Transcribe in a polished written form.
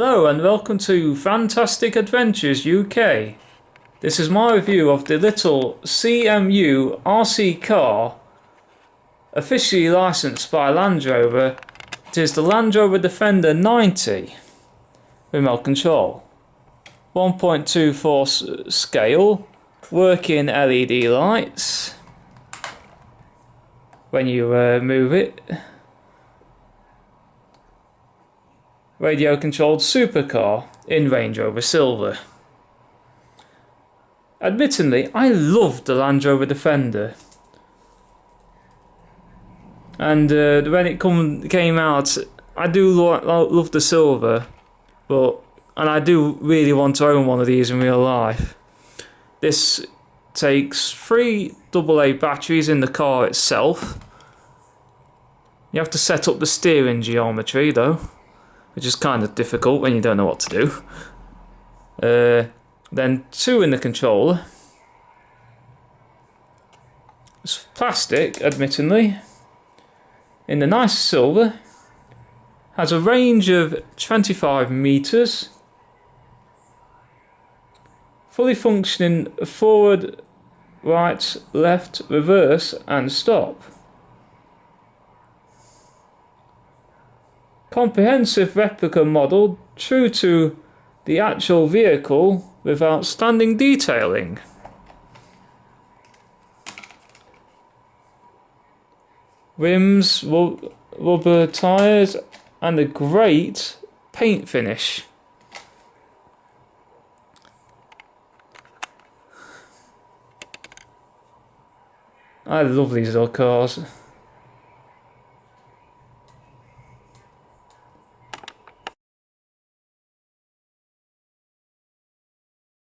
Hello and welcome to Fantastic Adventures UK. This is my review of the little CMU RC car, officially licensed by Land Rover. It is the Land Rover Defender 90 remote control, 1.24 scale, working LED lights when you move it. Radio controlled supercar in Range Rover Silver. Admittedly, I loved the Land Rover Defender, and when it came out, I do love the silver, and I do really want to own one of these in real life. This takes 3 AA batteries in the car itself. You have to set up the steering geometry though, which is kind of difficult when you don't know what to do. Then 2 in the controller. It's plastic, admittedly, in the nice silver. Has a range of 25 meters. Fully functioning forward, right, left, reverse and stop. Comprehensive replica model, true to the actual vehicle with outstanding detailing. Rims, rubber tyres and a great paint finish. I love these little cars.